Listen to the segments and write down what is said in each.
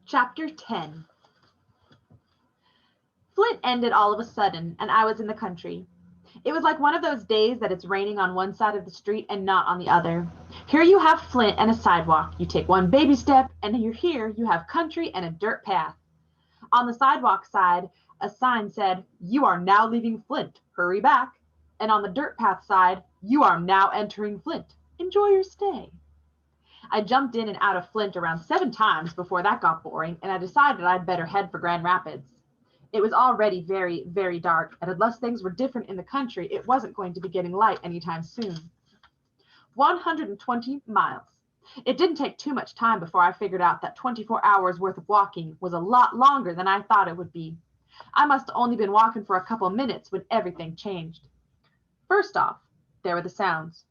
Chapter 10. Flint ended all of a sudden, and I was in the country. It was like one of those days that it's raining on one side of the street and not on the other. Here you have Flint and a sidewalk. You take one baby step, and here you have country and a dirt path. On the sidewalk side, a sign said, "You are now leaving Flint. Hurry back." And on the dirt path side, "You are now entering Flint. Enjoy your stay." I jumped in and out of Flint around 7 times before that got boring, and I decided I'd better head for Grand Rapids. It was already very, very dark, and unless things were different in the country, it wasn't going to be getting light anytime soon. 120 miles. It didn't take too much time before I figured out that 24 hours worth of walking was a lot longer than I thought it would be. I must have only been walking for a couple minutes when everything changed. First off, there were the sounds.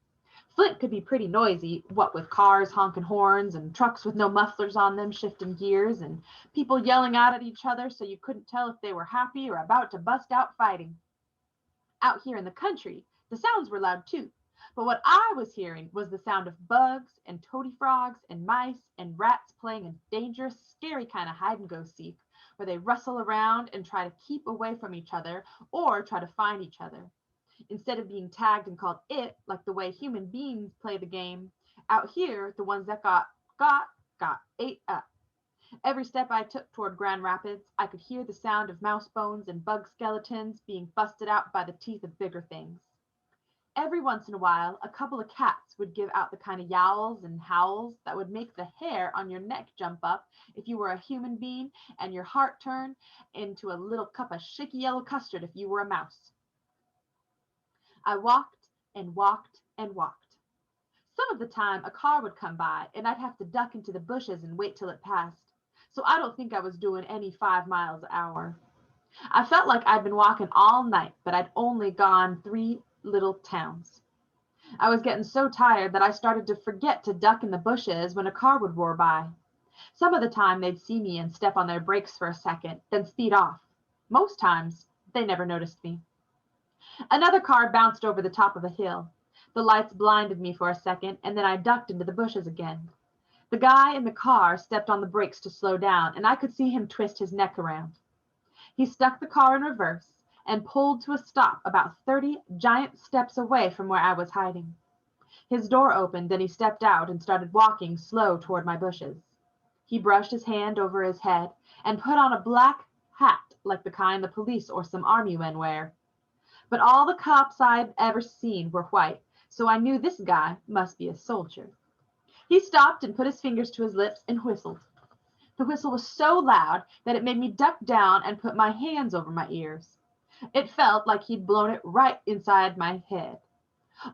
Flint could be pretty noisy, what with cars honking horns and trucks with no mufflers on them shifting gears and people yelling out at each other so you couldn't tell if they were happy or about to bust out fighting. Out here in the country, the sounds were loud too, but what I was hearing was the sound of bugs and toady frogs and mice and rats playing a dangerous, scary kind of hide and go seek, where they rustle around and try to keep away from each other or try to find each other. Instead of being tagged and called it, like the way human beings play the game, out here, the ones that got ate up. Every step I took toward Grand Rapids, I could hear the sound of mouse bones and bug skeletons being busted out by the teeth of bigger things. Every once in a while, a couple of cats would give out the kind of yowls and howls that would make the hair on your neck jump up if you were a human being and your heart turn into a little cup of shaky yellow custard if you were a mouse. I walked and walked and walked. Some of the time a car would come by and I'd have to duck into the bushes and wait till it passed. So I don't think I was doing any 5 miles an hour. I felt like I'd been walking all night, but I'd only gone 3 little towns. I was getting so tired that I started to forget to duck in the bushes when a car would roar by. Some of the time they'd see me and step on their brakes for a second, then speed off. Most times they never noticed me. Another car bounced over the top of a hill. The lights blinded me for a second, and then I ducked into the bushes again. The guy in the car stepped on the brakes to slow down, and I could see him twist his neck around. He stuck the car in reverse and pulled to a stop about 30 giant steps away from where I was hiding. His door opened, and he stepped out and started walking slow toward my bushes. He brushed his hand over his head and put on a black hat like the kind the police or some army men wear. But all the cops I'd ever seen were white, so I knew this guy must be a soldier. He stopped and put his fingers to his lips and whistled. The whistle was so loud that it made me duck down and put my hands over my ears. It felt like he'd blown it right inside my head.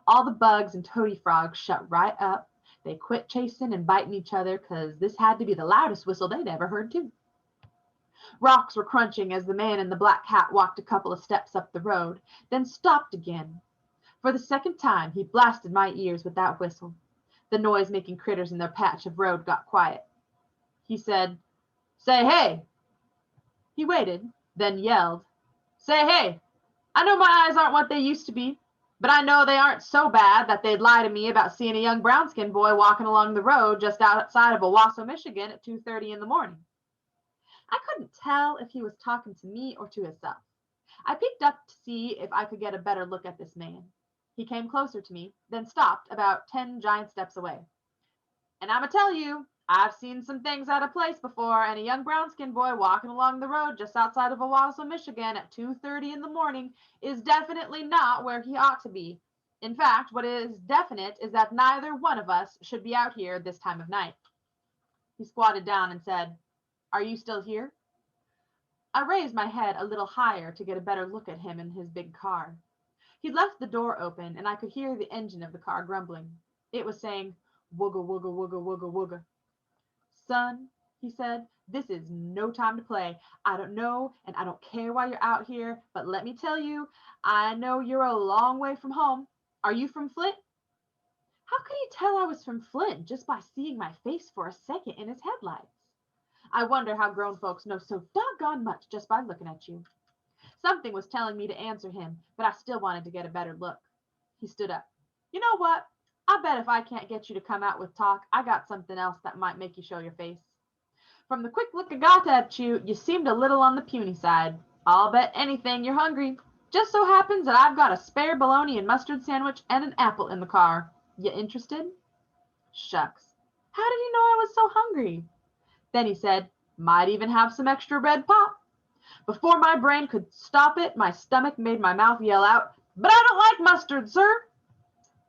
All the bugs and toady frogs shut right up. They quit chasing and biting each other because this had to be the loudest whistle they'd ever heard too. Rocks were crunching as the man in the black hat walked a couple of steps up the road, then stopped again. For the second time, he blasted my ears with that whistle. The noise-making critters in their patch of road got quiet. He said, "Say hey." He waited, then yelled, "Say hey, I know my eyes aren't what they used to be, but I know they aren't so bad that they'd lie to me about seeing a young brown-skinned boy walking along the road just outside of Owasso, Michigan at 2:30 in the morning." I couldn't tell if he was talking to me or to himself. I peeked up to see if I could get a better look at this man. He came closer to me, then stopped about 10 giant steps away. "And I'ma tell you, I've seen some things out of place before, and a young brown-skinned boy walking along the road just outside of Owasso, Michigan at 2:30 in the morning is definitely not where he ought to be. In fact, what is definite is that neither one of us should be out here this time of night." He squatted down and said, "Are you still here?" I raised my head a little higher to get a better look at him in his big car. He'd left the door open, and I could hear the engine of the car grumbling. It was saying, "Wooga, wooga, wooga, wooga, wooga." "Son," he said, "this is no time to play. I don't know, and I don't care why you're out here, but let me tell you, I know you're a long way from home. Are you from Flint?" How could he tell I was from Flint just by seeing my face for a second in his headlights? I wonder how grown folks know so doggone much just by looking at you. Something was telling me to answer him, but I still wanted to get a better look. He stood up. "You know what? I bet if I can't get you to come out with talk, I got something else that might make you show your face." From the quick look I got at you, you seemed a little on the puny side. I'll bet anything you're hungry. Just so happens that I've got a spare bologna and mustard sandwich and an apple in the car. You interested? Shucks. How did he know I was so hungry? Then he said, might even have some extra red pop. Before my brain could stop it, my stomach made my mouth yell out, but I don't like mustard, sir.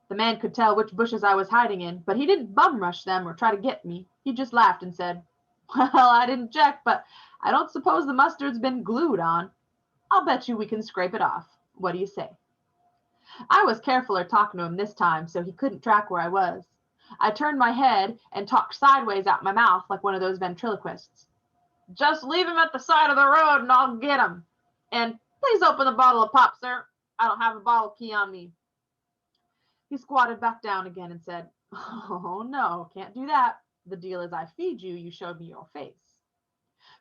The man could tell which bushes I was hiding in, but he didn't bum rush them or try to get me. He just laughed and said, well, I didn't check, but I don't suppose the mustard's been glued on. I'll bet you we can scrape it off. What do you say? I was carefuler talking to him this time, so he couldn't track where I was. I turned my head and talked sideways out my mouth like one of those ventriloquists. Just leave him at the side of the road and I'll get him. And please open the bottle of pop, sir. I don't have a bottle key on me. He squatted back down again and said, oh no, can't do that. The deal is I feed you, you showed me your face.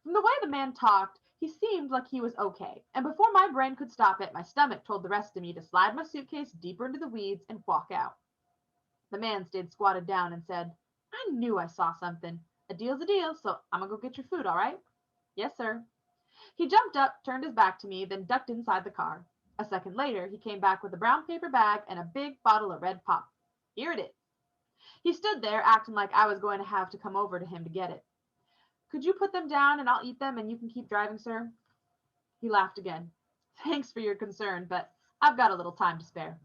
From the way the man talked, he seemed like he was okay, and before my brain could stop it, my stomach told the rest of me to slide my suitcase deeper into the weeds and walk out. The man stayed squatted down and said, I knew I saw something. A deal's a deal, so I'm gonna go get your food, all right? Yes, sir. He jumped up, turned his back to me, then ducked inside the car. A second later, he came back with a brown paper bag and a big bottle of red pop. Here it is. He stood there, acting like I was going to have to come over to him to get it. Could you put them down and I'll eat them and you can keep driving, sir? He laughed again. Thanks for your concern, but I've got a little time to spare.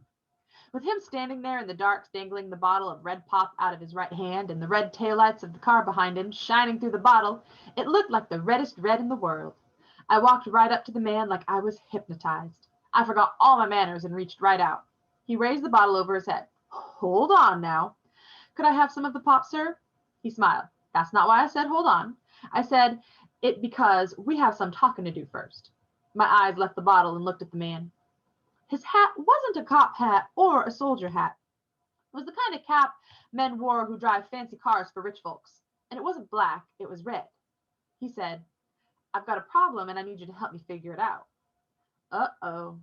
With him standing there in the dark, dangling the bottle of red pop out of his right hand and the red taillights of the car behind him shining through the bottle, it looked like the reddest red in the world. I walked right up to the man like I was hypnotized. I forgot all my manners and reached right out. He raised the bottle over his head. Hold on now. Could I have some of the pop, sir? He smiled. That's not why I said hold on. I said it because we have some talking to do first. My eyes left the bottle and looked at the man. His hat wasn't a cop hat or a soldier hat. It was the kind of cap men wore who drive fancy cars for rich folks. And it wasn't black, it was red. He said, I've got a problem and I need you to help me figure it out. Uh-oh.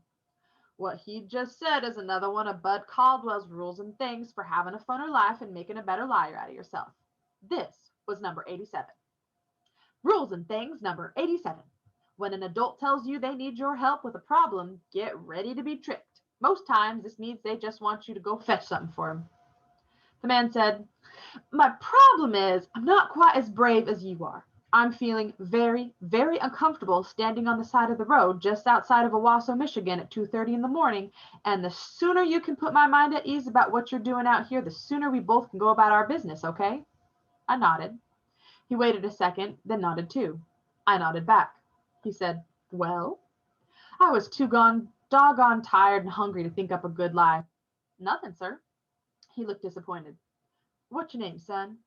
What he just said is another one of Bud Caldwell's rules and things for having a funner life and making a better liar out of yourself. This was number 87. Rules and things number 87. When an adult tells you they need your help with a problem, get ready to be tricked. Most times this means they just want you to go fetch something for them. The man said, my problem is I'm not quite as brave as you are. I'm feeling very, very uncomfortable standing on the side of the road just outside of Owasso, Michigan at 2:30 in the morning, and the sooner you can put my mind at ease about what you're doing out here, the sooner we both can go about our business, okay? I nodded. He waited a second, then nodded too. I nodded back. He said, well? I was too doggone tired and hungry to think up a good lie. Nothing, sir. He looked disappointed. What's your name, son?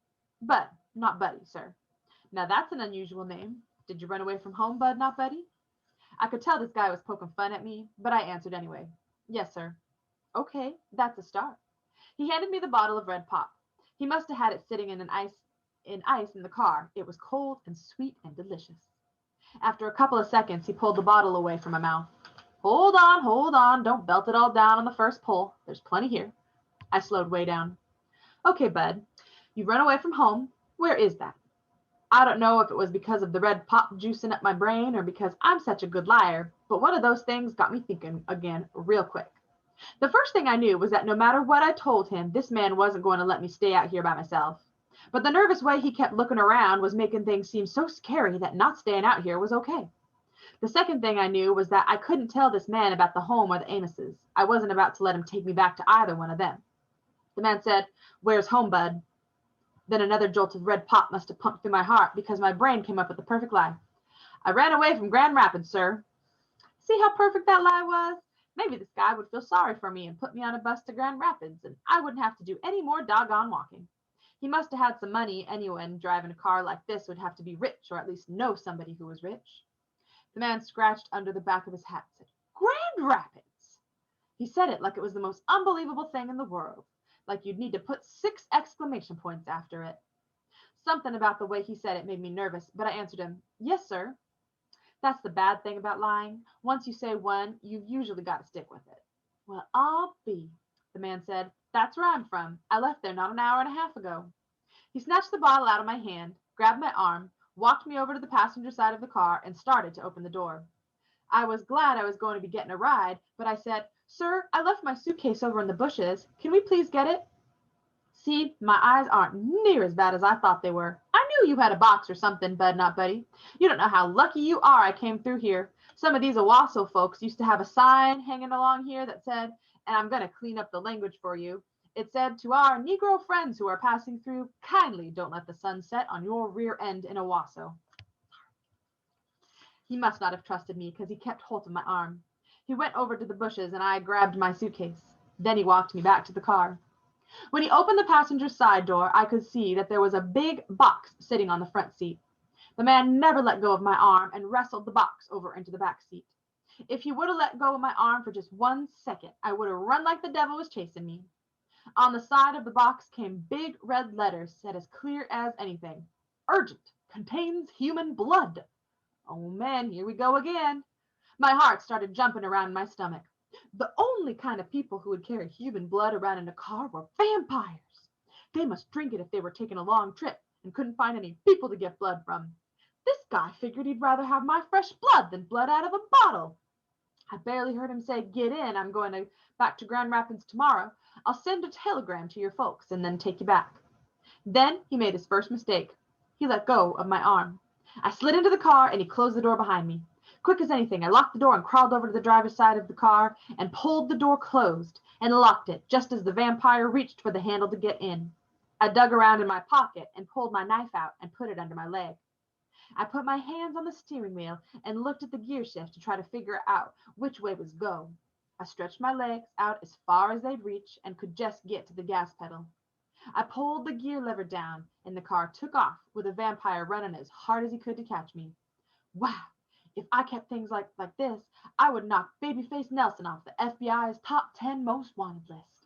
Bud, not Buddy, sir. Now that's an unusual name. Did you run away from home, Bud, not Buddy? I could tell this guy was poking fun at me, but I answered anyway. Yes, sir. Okay, that's a start. He handed me the bottle of red pop. He must have had it sitting in ice in the car. It was cold and sweet and delicious. After a couple of seconds, he pulled the bottle away from my mouth. Hold on. Don't belt it all down on the first pull. There's plenty here. I slowed way down. Okay, Bud, you run away from home. Where is that? I don't know if it was because of the red pop juicing up my brain or because I'm such a good liar, but one of those things got me thinking again real quick. The first thing I knew was that no matter what I told him, this man wasn't going to let me stay out here by myself. But the nervous way he kept looking around was making things seem so scary that not staying out here was okay. The second thing I knew was that I couldn't tell this man about the home or the Amoses. I wasn't about to let him take me back to either one of them. The man said, where's home, Bud? Then another jolt of red pop must have pumped through my heart because my brain came up with the perfect lie. I ran away from Grand Rapids, sir. See how perfect that lie was? Maybe this guy would feel sorry for me and put me on a bus to Grand Rapids, and I wouldn't have to do any more doggone walking. He must have had some money. Anyone driving a car like this would have to be rich, or at least know somebody who was rich. The man scratched under the back of his hat and said, Grand Rapids! He said it like it was the most unbelievable thing in the world, like you'd need to put 6 exclamation points after it. Something about the way he said it made me nervous, but I answered him, yes, sir. That's the bad thing about lying. Once you say one, you've usually got to stick with it. Well, I'll be, the man said. That's where I'm from. I left there not an hour and a half ago. He snatched the bottle out of my hand, grabbed my arm, walked me over to the passenger side of the car, and started to open the door. I was glad I was going to be getting a ride, but I said, "Sir, I left my suitcase over in the bushes. Can we please get it?" See, my eyes aren't near as bad as I thought they were. I knew you had a box or something, Bud Not Buddy. You don't know how lucky you are I came through here. Some of these Owasso folks used to have a sign hanging along here that said, and I'm going to clean up the language for you. It said, "To our Negro friends who are passing through, kindly don't let the sun set on your rear end in Owasso." He must not have trusted me because he kept hold of my arm. He went over to the bushes and I grabbed my suitcase. Then he walked me back to the car. When he opened the passenger side door, I could see that there was a big box sitting on the front seat. The man never let go of my arm and wrestled the box over into the back seat. If he would have let go of my arm for just 1 second, I would have run like the devil was chasing me. On the side of the box came big red letters said as clear as anything, "Urgent, contains human blood." Oh man, here we go again. My heart started jumping around my stomach. The only kind of people who would carry human blood around in a car were vampires. They must drink it if they were taking a long trip and couldn't find any people to get blood from. This guy figured he'd rather have my fresh blood than blood out of a bottle. I barely heard him say, "Get in, I'm going back to Grand Rapids tomorrow. I'll send a telegram to your folks and then take you back." Then he made his first mistake. He let go of my arm. I slid into the car and he closed the door behind me. Quick as anything, I locked the door and crawled over to the driver's side of the car and pulled the door closed and locked it just as the vampire reached for the handle to get in. I dug around in my pocket and pulled my knife out and put it under my leg. I put my hands on the steering wheel and looked at the gear shift to try to figure out which way was go. I stretched my legs out as far as they'd reach and could just get to the gas pedal. I pulled the gear lever down and the car took off with a vampire running as hard as he could to catch me. Wow, if I kept things like this, I would knock Babyface Nelson off the FBI's top 10 most wanted list.